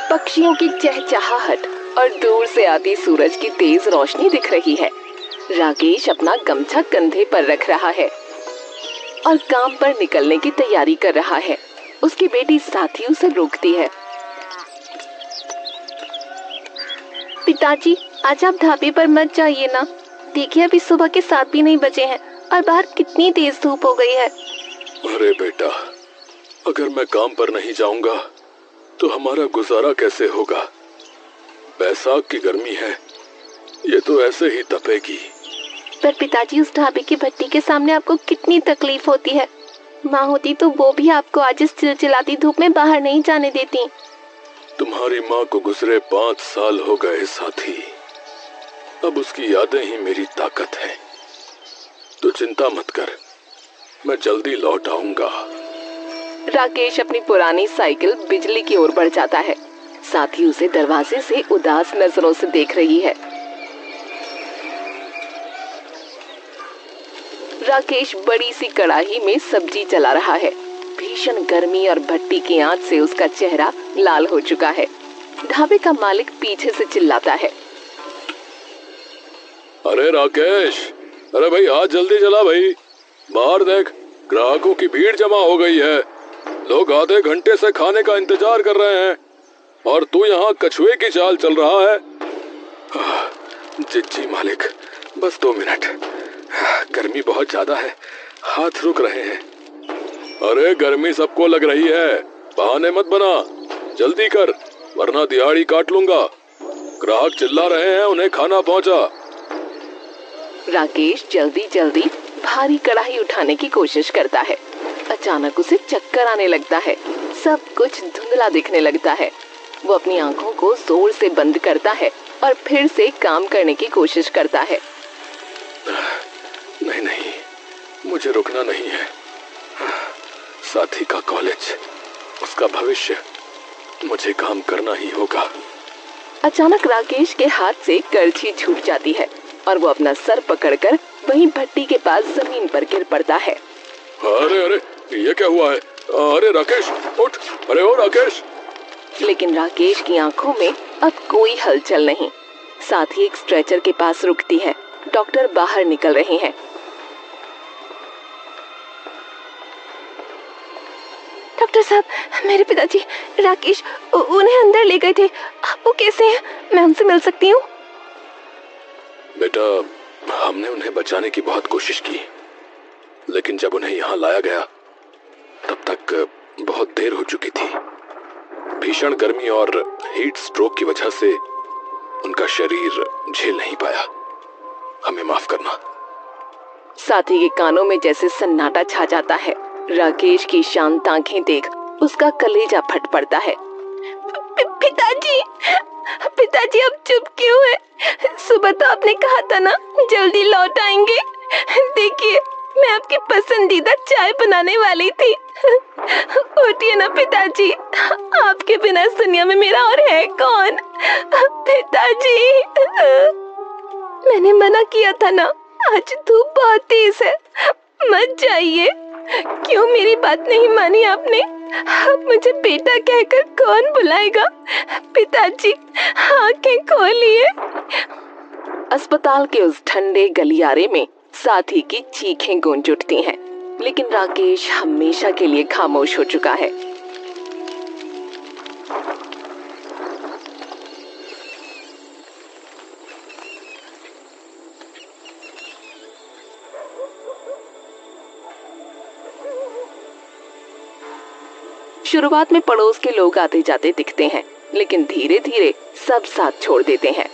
पक्षियों की चहचहाहट और दूर से आती सूरज की तेज रोशनी दिख रही है। राकेश अपना गमछा कंधे पर रख रहा है और काम पर निकलने की तैयारी कर रहा है। उसकी बेटी साथी उसे रोकती है। पिताजी, आज आप ढाबे पर मत जाइए ना। देखिए, अभी सुबह के 7 भी नहीं बजे हैं और बाहर कितनी तेज धूप हो गई है। अरे बेटा, अगर मैं काम पर नहीं जाऊंगा तो हमारा गुजारा कैसे होगा? बैसाख की गर्मी है, ये तो ऐसे ही तपेगी। पर पिताजी, उस ढाबे की भट्टी के सामने आपको कितनी तकलीफ होती है। माँ होती तो वो भी आपको आज इस चिलचिलाती धूप में बाहर नहीं जाने देती। तुम्हारी माँ को गुजरे 5 साल हो गए साथी। अब उसकी यादें ही मेरी ताकत है। तो चिंता मत कर, मैं जल्दी लौट आऊंगा। राकेश अपनी पुरानी साइकिल बिजली की ओर बढ़ जाता है। साथी उसे दरवाजे से उदास नजरों से देख रही है। राकेश बड़ी सी कढ़ाई में सब्जी चला रहा है। भीषण गर्मी और भट्टी की आंच से उसका चेहरा लाल हो चुका है। ढाबे का मालिक पीछे से चिल्लाता है। अरे राकेश, अरे भाई हाथ जल्दी चला भाई। बाहर देख, ग्राहकों की भीड़ जमा हो गई है। लोग आधे घंटे से खाने का इंतजार कर रहे हैं और तू यहाँ कछुए की चाल चल रहा है। जी मालिक, बस 2 मिनट। गर्मी बहुत ज्यादा है, हाथ रुक रहे हैं। अरे गर्मी सबको लग रही है, बहाने मत बना, जल्दी कर वरना दिहाड़ी काट लूंगा। ग्राहक चिल्ला रहे हैं, उन्हें खाना पहुंचा। राकेश जल्दी जल्दी भारी कढ़ाई उठाने की कोशिश करता है। अचानक उसे चक्कर आने लगता है। सब कुछ धुंधला दिखने लगता है। वो अपनी आंखों को जोर से बंद करता है और फिर से काम करने की कोशिश करता है। नहीं, मुझे रुकना नहीं है। साथी का कॉलेज, उसका भविष्य, मुझे काम करना ही होगा। अचानक राकेश के हाथ से करछी छूट जाती है और वो अपना सर पकड़कर वहीं भट्टी के पास जमीन पर गिर पड़ता है। अरे ये क्या हुआ है? अरे राकेश उठ, अरे ओ राकेश। लेकिन राकेश की आंखों में अब कोई हलचल नहीं। साथ ही एक स्ट्रेचर के पास रुकती है। डॉक्टर बाहर निकल रहे हैं। डॉक्टर साहब, मेरे पिताजी राकेश उन्हें अंदर ले गए थे। वो कैसे हैं? मैं उनसे मिल सकती हूँ? बेटा, हमने उन्हें बचाने की बहुत कोशिश की, लेकिन जब उन्हें यहाँ लाया गया तब तक बहुत देर हो चुकी थी। भीषण गर्मी और हीट स्ट्रोक की वजह से उनका शरीर झेल नहीं पाया। हमें माफ करना। साथी के कानों में जैसे सन्नाटा छा जाता है। राकेश की शांत आंखें देख उसका कलेजा फट पड़ता है। पिताजी, पिताजी अब चुप क्यों है? सुबह तो आपने कहा था ना जल्दी लौट आएंगे। देखिए, मैं आपकी पसंदीदा चाय बनाने वाली थी। उठिए ना पिताजी, आपके बिना इस दुनिया में मेरा और है कौन? पिताजी, मैंने मना किया था ना, आज धूप बहुत तेज है, मत जाइए। क्यों मेरी बात नहीं मानी आपने? अब मुझे बेटा कहकर कौन बुलाएगा? पिताजी, आंखें खोलिए। अस्पताल के उस ठंडे गलियारे में साथी की चीखें गूंज उठती हैं, लेकिन राकेश हमेशा के लिए खामोश हो चुका है। शुरुआत में पड़ोस के लोग आते जाते दिखते हैं, लेकिन धीरे धीरे सब साथ छोड़ देते हैं।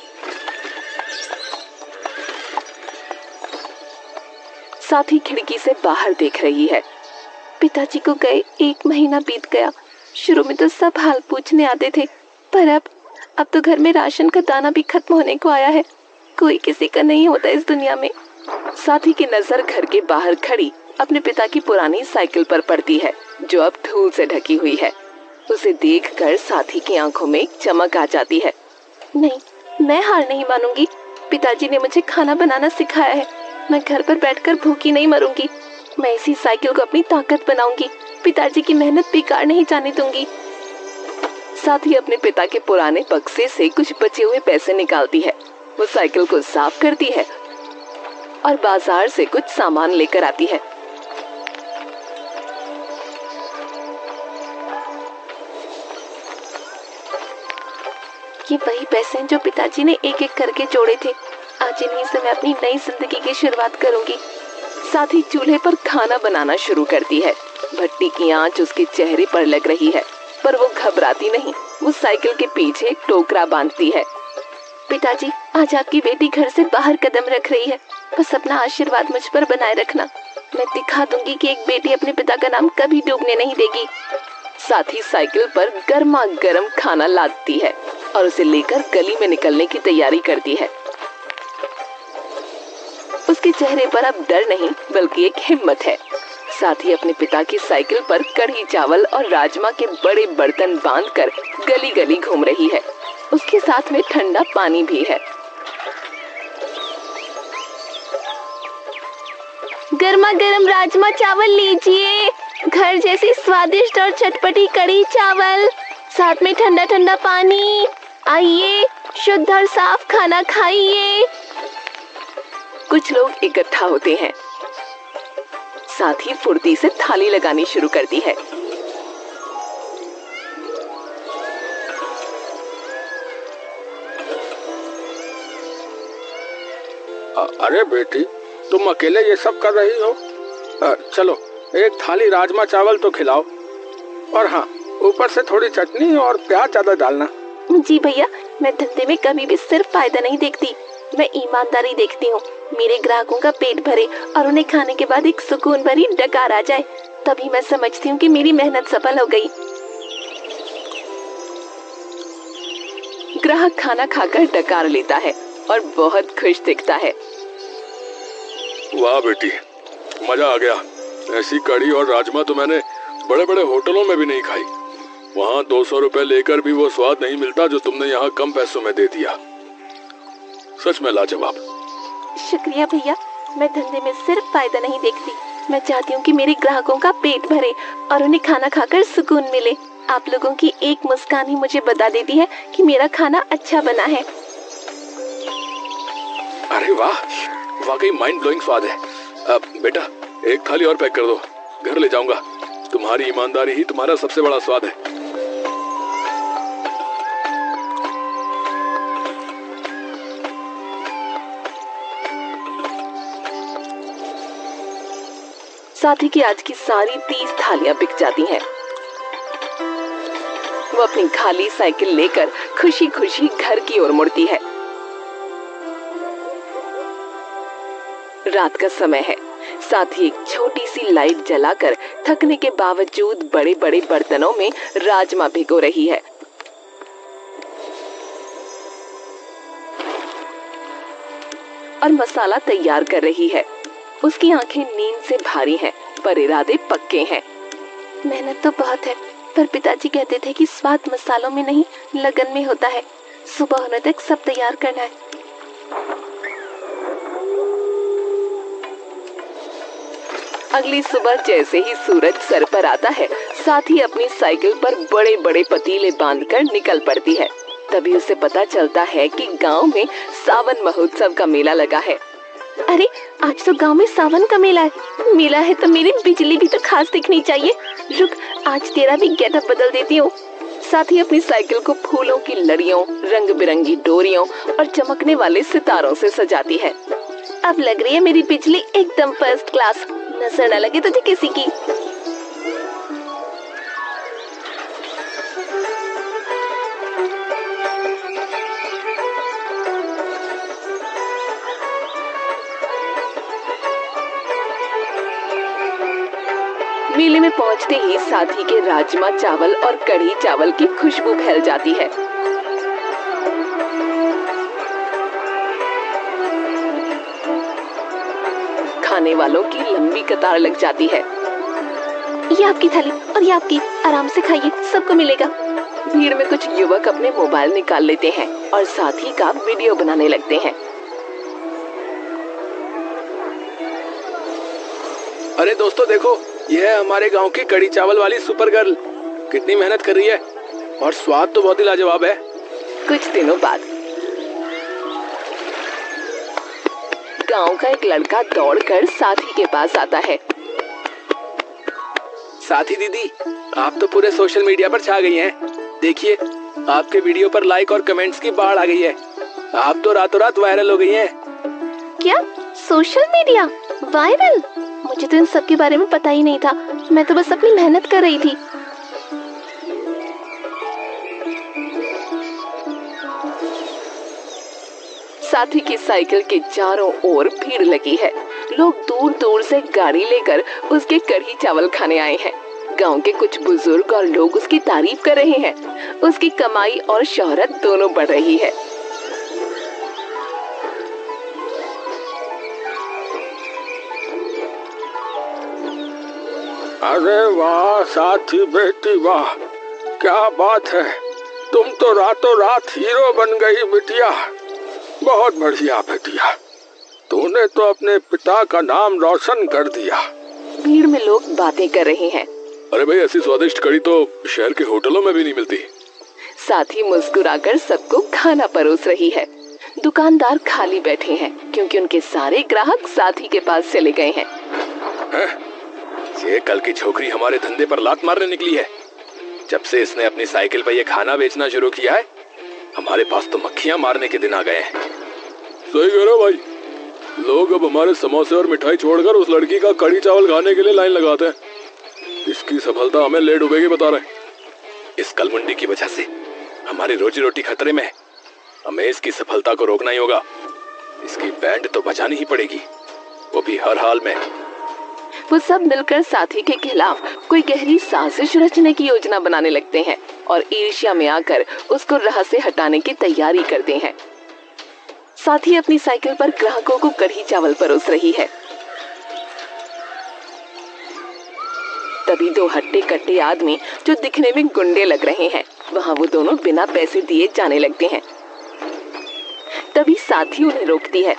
साथी खिड़की से बाहर देख रही है। पिताजी को गए 1 महीना बीत गया। शुरू में तो सब हाल पूछने आते थे, पर अब तो घर में राशन का दाना भी खत्म होने को आया है। कोई किसी का नहीं होता इस दुनिया में। साथी की नजर घर के बाहर खड़ी अपने पिता की पुरानी साइकिल पर पड़ती है, जो अब धूल से ढकी हुई है। उसे देखकर साथी की आंखों में चमक आ जाती है। नहीं, मैं हार नहीं मानूंगी। पिताजी ने मुझे खाना बनाना सिखाया है। मैं घर पर बैठकर भूखी नहीं मरूंगी। मैं इसी साइकिल को अपनी ताकत बनाऊंगी। पिताजी की मेहनत बेकार नहीं जाने दूंगी। साथ ही अपने पिता के पुराने बक्से से कुछ बचे हुए पैसे निकालती है। वो साइकिल को साफ करती है और बाजार से कुछ सामान लेकर आती है। ये वही पैसे हैं जो पिताजी ने एक एक करके जोड़े थे। आज इन्हीं से मैं अपनी नई जिंदगी की शुरुआत करूंगी। साथ ही चूल्हे पर खाना बनाना शुरू करती है। भट्टी की आंच उसके चेहरे पर लग रही है, पर वो घबराती नहीं। वो साइकिल के पीछे एक टोकरा बांधती है। पिताजी, आज आपकी बेटी घर से बाहर कदम रख रही है। बस अपना आशीर्वाद मुझ पर बनाए रखना। मैं दिखा दूंगी कि एक बेटी अपने पिता का नाम कभी डूबने नहीं देगी। साथ ही साइकिल पर गर्मा गर्म खाना लादती है और उसे लेकर गली में निकलने की तैयारी करती है। उसके चेहरे पर अब डर नहीं बल्कि एक हिम्मत है। साथ ही अपने पिता की साइकिल पर कढ़ी चावल और राजमा के बड़े बर्तन बांधकर गली गली घूम रही है। उसके साथ में ठंडा पानी भी है। गर्मा गर्म राजमा चावल लीजिए, घर जैसी स्वादिष्ट और चटपटी कढ़ी चावल, साथ में ठंडा ठंडा पानी। आइए, शुद्ध और साफ खाना खाइए। कुछ लोग इकट्ठा होते हैं। साथ ही फुर्ती से थाली लगानी शुरू करती है। अरे बेटी, तुम अकेले ये सब कर रही हो? चलो एक थाली राजमा चावल तो खिलाओ, और हाँ, ऊपर से थोड़ी चटनी और प्याज ज्यादा डालना। जी भैया, मैं धंधे में कभी भी सिर्फ फायदा नहीं देखती, मैं ईमानदारी देखती हूँ। मेरे ग्राहकों का पेट भरे और उन्हें खाने के बाद एक सुकून भरी डकार आ जाए, तभी मैं समझती हूँ कि मेरी मेहनत सफल हो गई। ग्राहक खाना खाकर डकार लेता है और बहुत खुश दिखता है। वाह बेटी, मजा आ गया। ऐसी कढ़ी और राजमा तो मैंने बड़े बड़े होटलों में भी नहीं खाई। वहाँ 200 रुपए लेकर भी वो स्वाद नहीं मिलता जो तुमने यहाँ कम पैसों में दे दिया। सच में लाजवाब। शुक्रिया भैया, मैं धंधे में सिर्फ फायदा नहीं देखती, मैं चाहती हूँ कि मेरे ग्राहकों का पेट भरे और उन्हें खाना खाकर सुकून मिले। आप लोगों की एक मुस्कान ही मुझे बता देती है कि मेरा खाना अच्छा बना है। अरे वाह, वाकई माइंड ब्लोइंग स्वाद है। अब बेटा, एक थाली और पैक कर दो, घर ले जाऊंगा। तुम्हारी ईमानदारी ही तुम्हारा सबसे बड़ा स्वाद है। साथ ही कि आज की सारी 30 थालियां बिक जाती हैं। वो अपनी खाली साइकिल लेकर खुशी खुशी घर की ओर मुड़ती है। रात का समय है। साथ ही एक छोटी सी लाइट जलाकर थकने के बावजूद बड़े बड़े बर्तनों में राजमा भिगो रही है। और मसाला तैयार कर रही है। उसकी आंखें नींद से भारी हैं, पर इरादे पक्के हैं। मेहनत तो बहुत है, पर पिताजी कहते थे कि स्वाद मसालों में नहीं लगन में होता है। सुबह होने तक सब तैयार करना है। अगली सुबह जैसे ही सूरज सर पर आता है, साथ ही अपनी साइकिल पर बड़े बड़े पतीले बांधकर निकल पड़ती है। तभी उसे पता चलता है कि गांव में सावन महोत्सव का मेला लगा है। अरे, आज तो गांव में सावन का मेला है। मेला है तो मेरी बिजली भी तो खास दिखनी चाहिए। रुक, आज तेरा भी गेटअप बदल देती हूँ। साथ ही अपनी साइकिल को फूलों की लड़ियों, रंग बिरंगी डोरियों और चमकने वाले सितारों से सजाती है। अब लग रही है मेरी बिजली एकदम फर्स्ट क्लास। नजर न लगे तुझे किसी की। मेले में पहुंचते ही साथी के राजमा चावल और कढ़ी चावल की खुशबू फैल जाती है। खाने वालों की लंबी कतार लग जाती है। ये आपकी थाली और ये आपकी, आराम से खाइए, सबको मिलेगा। भीड़ में कुछ युवक अपने मोबाइल निकाल लेते हैं और साथी का वीडियो बनाने लगते हैं। अरे दोस्तों देखो, ये है हमारे गांव की कड़ी चावल वाली सुपर गर्ल। कितनी मेहनत कर रही है और स्वाद तो बहुत ही लाजवाब है। कुछ दिनों बाद गांव का एक लड़का दौड़कर साथी के पास आता है। साथी दीदी, आप तो पूरे सोशल मीडिया पर छा गई हैं। देखिए, आपके वीडियो पर लाइक और कमेंट्स की बाढ़ आ गई है। आप तो रातों रात वायरल हो गई हैं। क्या? Social media viral? मुझे तो इन सब के बारे में पता ही नहीं था। मैं तो बस अपनी मेहनत कर रही थी। साथी की साइकिल के चारों ओर भीड़ लगी है। लोग दूर दूर से गाड़ी लेकर उसके कढ़ी चावल खाने आए हैं। गांव के कुछ बुजुर्ग और लोग उसकी तारीफ कर रहे हैं। उसकी कमाई और शोहरत दोनों बढ़ रही है। अरे वाह साथी बेटी, वाह क्या बात है। तुम तो रातों रात हीरो बन गई बिटिया। बहुत बढ़िया बेटिया, तूने तो अपने पिता का नाम रोशन कर दिया। भीड़ में लोग बातें कर रहे हैं। अरे भाई, ऐसी स्वादिष्ट कढ़ी तो शहर के होटलों में भी नहीं मिलती। साथी मुस्कुराकर सबको खाना परोस रही है। दुकानदार खाली बैठे हैं क्योंकि उनके सारे ग्राहक साथी के पास चले गए हैं। ये कल की छोकरी हमारे धंधे पर लात मारने निकली है। जब से इसने अपनी साइकिल पर ये खाना बेचना शुरू किया है, हमारे पास तो मक्खियां मारने के दिन आ गए हैं। सही कह रहे हो भाई, लोग अब हमारे समोसे और मिठाई छोड़कर उस लड़की का कढ़ी चावल खाने के लिए लाइन लगाते हैं। इसकी सफलता हमें ले डूबेगी बता रहे। इस कलमुंडी की वजह से हमारी रोजी रोटी खतरे में है। हमें इसकी सफलता को रोकना ही होगा। इसकी बैंड तो बचानी ही पड़ेगी, वो भी हर हाल में। वो सब मिलकर साथी के खिलाफ कोई गहरी साजिश रचने की योजना बनाने लगते हैं और ईर्ष्या में आकर उसको राह से हटाने की तैयारी करते हैं। साथी अपनी साइकिल पर ग्राहकों को कढ़ी चावल परोस रही है। तभी दो हट्टे कट्टे आदमी जो दिखने में गुंडे लग रहे हैं, वहां वो दोनों बिना पैसे दिए जाने लगते हैं। तभी साथी उन्हें रोकती है।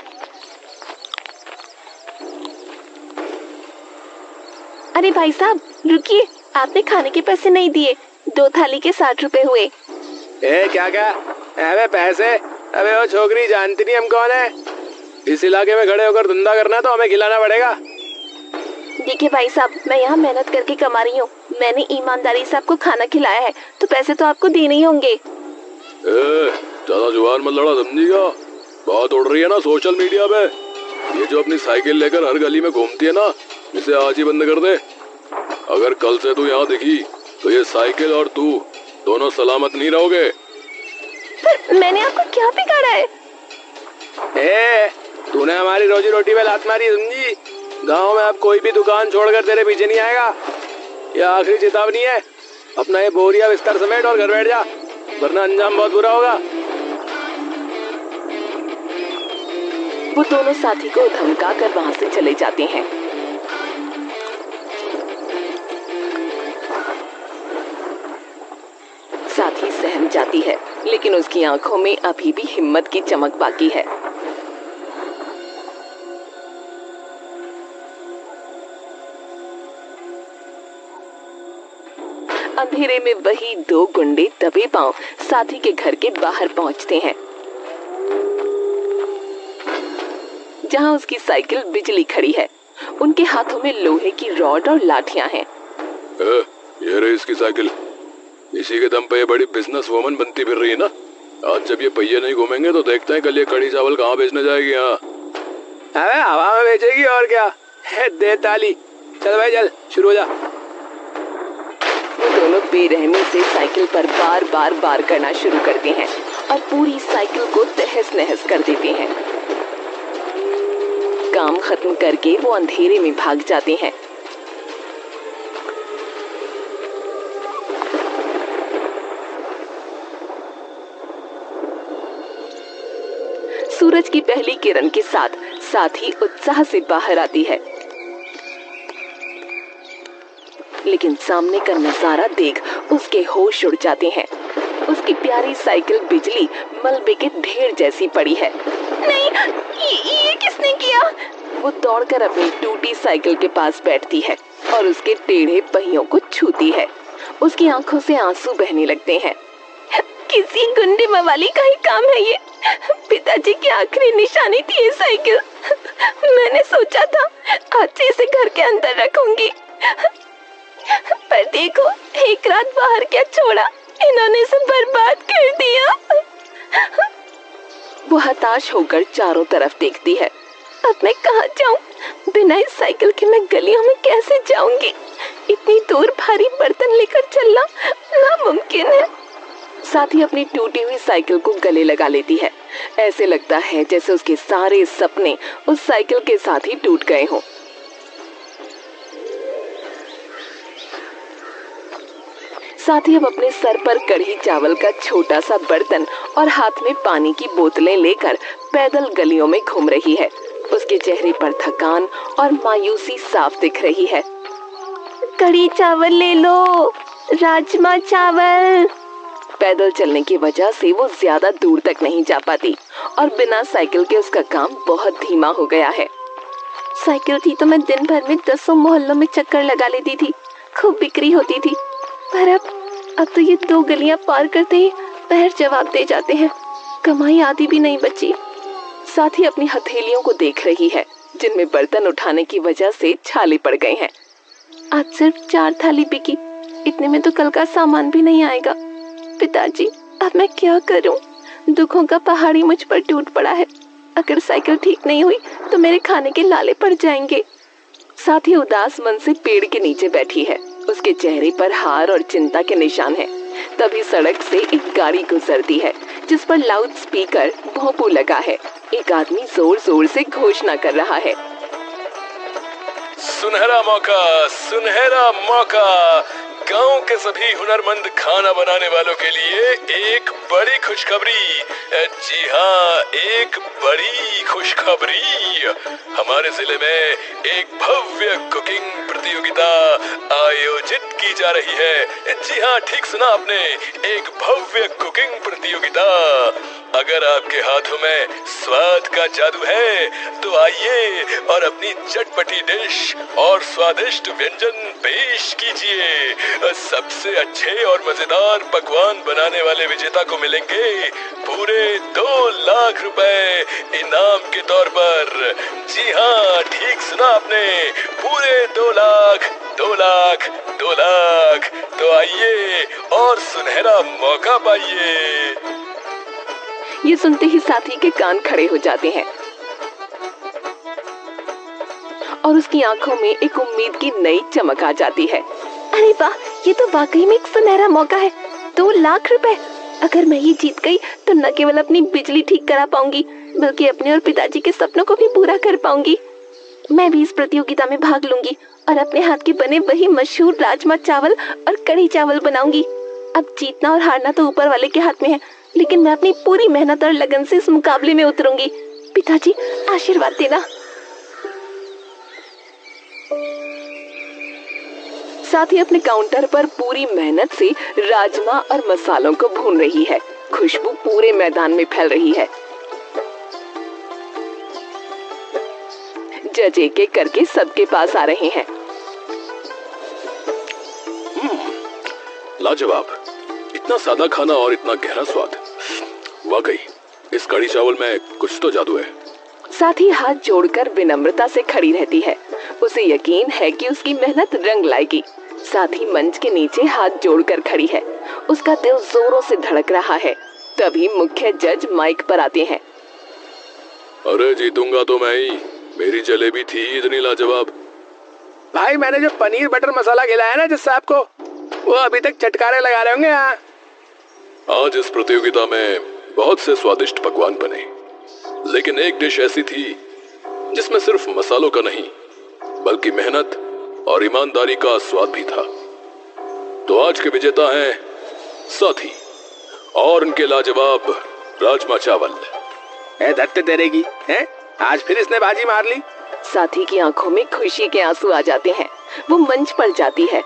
अरे भाई साहब रुकिए, आपने खाने के पैसे नहीं दिए। 2 थाली के 60 रुपए हुए। क्या क्या? अबे पैसे? अबे वो छोकरी जानती नहीं हम कौन है। इस इलाके में खड़े होकर धंधा करना तो हमें खिलाना पड़ेगा। देखिए भाई साहब, मैं यहाँ मेहनत करके कमा रही हूँ। मैंने ईमानदारी से आपको खाना खिलाया है तो पैसे तो आपको देने ही होंगे। ज्यादा जुबान मत लड़ा, समझीगा? बात उड़ रही है ना सोशल मीडिया पे। ये जो अपनी साइकिल लेकर हर गली में घूमती है ना, इसे आज ही बंद कर दे। अगर कल से तू यहाँ दिखी तो ये साइकिल और तू दोनों सलामत नहीं रहोगे। पर मैंने आपको क्या बिगाड़ा है? तूने हमारी रोजी रोटी पे लात मारी, समझी? गांव में अब कोई भी दुकान छोड़कर तेरे पीछे नहीं आएगा। ये आखिरी चेतावनी है। अपना ये बोरिया बिस्तर समेट और घर बैठ जा, वरना अंजाम बहुत बुरा होगा। वो दोनों साथी को धमका कर वहां से चले जाते हैं। साथी सहम जाती है, लेकिन उसकी आंखों में अभी भी हिम्मत की चमक बाकी है। अंधेरे में वही 2 गुंडे दबे पांव साथी के घर के बाहर पहुंचते हैं, जहां उसकी साइकिल बिजली खड़ी है। उनके हाथों में लोहे की रॉड और लाठियां हैं। ये रही इसकी साइकिल। इसी के दम पे ये बड़ी बिजनेस वुमन बनती फिर रही है ना। आज जब ये पहिए नहीं घूमेंगे तो देखते हैं कल ये कढ़ी चावल कहाँ बेचने जाएगी। अबे हवा में बेचेगी और क्या। दे ताली, चल भाई चल, शुरू हो जा। वो दोनों बेरहमी से साइकिल पर बार बार वार करना शुरू करते हैं और पूरी साइकिल को तहस नहस कर देते हैं। काम खत्म करके वो अंधेरे में भाग जाते हैं। सूरज की पहली किरण के साथ साथी उत्साह से बाहर आती है, लेकिन सामने का नजारा देख उसके होश उड़ जाते हैं। उसकी प्यारी साइकिल बिजली मलबे के ढेर जैसी पड़ी है। नहीं, ये किसने किया? वो दौड़कर अपनी टूटी साइकिल के पास बैठती है और उसके टेढ़े पहियों को छूती है। उसकी आंखों से आंसू बहने लगते हैं। किसी गुंडे मवाली का ही काम है ये। पिताजी की आखिरी निशानी थी ये साइकिल। मैंने सोचा था आज से इसे घर के अंदर रखूंगी, पर देखो एक रात बाहर क्या छोड़ा, इन्होंने इसे बर्बाद कर दिया। वो हताश होकर चारों तरफ देखती है। अब मैं कहाँ जाऊँ? बिना इस साइकिल के मैं गलियों में कैसे जाऊंगी? इतनी दूर भारी बर्तन लेकर चलना नामुमकिन है। साथ ही अपनी टूटी हुई साइकिल को गले लगा लेती है। ऐसे लगता है जैसे उसके सारे सपने उस साइकिल के साथ ही टूट गए हों। साथ ही अब अपने सर पर कढ़ी चावल का छोटा सा बर्तन और हाथ में पानी की बोतलें लेकर पैदल गलियों में घूम रही है। उसके चेहरे पर थकान और मायूसी साफ दिख रही है। कढ़ी चावल ले लो, राजमा चावल। पैदल चलने की वजह से वो ज्यादा दूर तक नहीं जा पाती और बिना साइकिल के उसका काम बहुत धीमा हो गया है। साइकिल थी तो मैं दिन भर में 10 मोहल्लों में चक्कर लगा लेती थी, खूब बिक्री होती थी। पर अब तो ये 2 गलियां पार करते ही पैर जवाब दे जाते हैं, कमाई आधी भी नहीं बची। साथ ही अपनी हथेलियों को देख रही है जिनमें बर्तन उठाने की वजह से छाले पड़ गए हैं। आज सिर्फ 4 थाली बिकी, इतने में तो कल का सामान भी नहीं आएगा। पिताजी अब मैं क्या करूं? दुखों का पहाड़ी मुझ पर टूट पड़ा है। अगर साइकिल ठीक नहीं हुई तो मेरे खाने के लाले पड़ जाएंगे। साथ ही उदास मन से पेड़ के नीचे बैठी है। उसके चेहरे पर हार और चिंता के निशान हैं। तभी सड़क से एक गाड़ी गुजरती है जिस पर लाउड स्पीकर भोंपू लगा है। एक आदमी जोर जोर से घोषणा कर रहा है, सुनहरा मौका, सुनहरा मौका। गांव के सभी हुनरमंद खाना बनाने वालों के लिए एक बड़ी खुशखबरी। जी हाँ, एक बड़ी खुशखबरी। हमारे जिले में एक भव्य कुकिंग प्रतियोगिता आयोजित की जा रही है। जी हाँ, ठीक सुना आपने, एक भव्य कुकिंग प्रतियोगिता। अगर आपके हाथों में स्वाद का जादू है तो आइए और अपनी चटपटी डिश और स्वादिष्ट व्यंजन पेश कीजिए। सबसे अच्छे और मजेदार पकवान बनाने वाले विजेता को मिलेंगे पूरे 2 लाख रुपए इनाम के तौर पर। जी हाँ, ठीक सुना आपने, पूरे 2 लाख, 2 लाख, 2 लाख। तो आइए और सुनहरा मौका पाइए। ये सुनते ही साथी के कान खड़े हो जाते हैं और उसकी आंखों में एक उम्मीद की नई चमक आ जाती है। अरे वाह, ये तो वाकई में एक सुनहरा मौका है। 2 लाख रुपए। अगर मैं ये जीत गई तो न केवल अपनी बिजली ठीक करा पाऊंगी बल्कि अपने और पिताजी के सपनों को भी पूरा कर पाऊंगी। मैं भी इस प्रतियोगिता में भाग लूंगी और अपने हाथ के बने वही मशहूर राजमा चावल और कढ़ी चावल बनाऊंगी। अब जीतना और हारना तो ऊपर वाले के हाथ में है, लेकिन मैं अपनी पूरी मेहनत और लगन से इस मुकाबले में उतरूंगी। पिताजी आशीर्वाद देना। साथ ही अपने काउंटर पर पूरी मेहनत से राजमा और मसालों को भून रही है। खुशबू पूरे मैदान में फैल रही है। जज एक एक करके सबके पास आ रहे हैं। लाजवाब, इतना सादा खाना और इतना गहरा स्वाद। वाकई इस कढ़ी चावल में कुछ तो जादू है। साथ ही हाथ जोड़कर विनम्रता से खड़ी रहती है। उसे यकीन है कि उसकी मेहनत रंग लाएगी। साथ ही मंच के नीचे हाथ जोड़कर खड़ी है। उसका दिल जोरों से धड़क रहा है। तभी मुख्य जज माइक पर आते हैं। अरे जीतूंगा तो मैं ही, मेरी जलेबी थी इतनी लाजवाब। भाई मैंने जो पनीर बटर मसाला खिलाया ना जिस साहब को, वो अभी तक चटकारे लगा रहे होंगे। यहाँ आज इस प्रतियोगिता में बहुत से स्वादिष्ट पकवान बने, लेकिन एक डिश ऐसी थी जिसमें सिर्फ मसालों का नहीं बल्कि मेहनत और ईमानदारी का स्वाद भी था। तो आज के विजेता हैं साथी और उनके लाजवाब राजमा चावल। धत्ते तेरे की है, आज फिर इसने बाजी मार ली। साथी की आंखों में खुशी के आंसू आ जाते हैं। वो मंच पर जाती है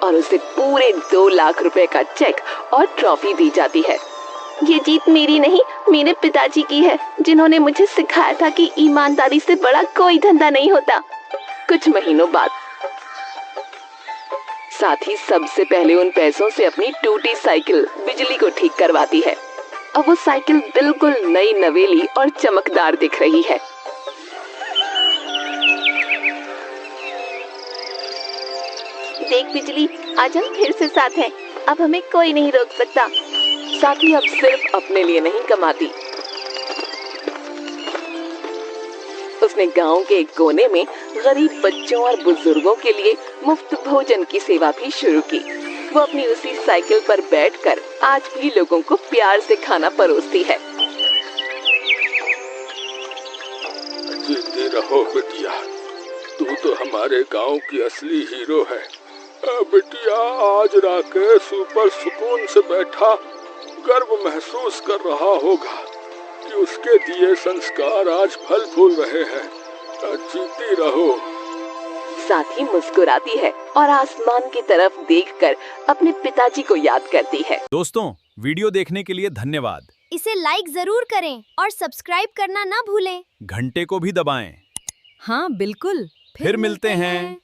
और उसे पूरे 2 लाख रुपए का चेक और ट्रॉफी दी जाती है। ये जीत मेरी नहीं, मेरे पिताजी की है, जिन्होंने मुझे सिखाया था कि ईमानदारी से बड़ा कोई धंधा नहीं होता। कुछ महीनों बाद साथ ही सबसे पहले उन पैसों से अपनी टूटी साइकिल बिजली को ठीक करवाती है। अब वो साइकिल बिल्कुल नई नवेली और चमकदार दिख रही है। देख बिजली, आज हम फिर से साथ हैं। अब हमें कोई नहीं रोक सकता। साथी अब सिर्फ अपने लिए नहीं कमाती, उसने गांव के एक कोने में गरीब बच्चों और बुजुर्गों के लिए मुफ्त भोजन की सेवा भी शुरू की। वो अपनी उसी साइकिल पर बैठकर आज भी लोगों को प्यार से खाना परोसती है। जीती रहो बिटिया, तू तो हमारे गांव की असली हीरो है। बिटिया, आज राकेश ऊपर सुकून से बैठा गर्व महसूस कर रहा होगा कि उसके दिए संस्कार आज फल फूल रहे हैं। जीती रहो। साथी मुस्कुराती है और आसमान की तरफ देखकर अपने पिताजी को याद करती है। दोस्तों, वीडियो देखने के लिए धन्यवाद। इसे लाइक जरूर करें और सब्सक्राइब करना ना भूलें। घंटे को भी दबाएं। हाँ बिल्कुल। फिर मिलते हैं।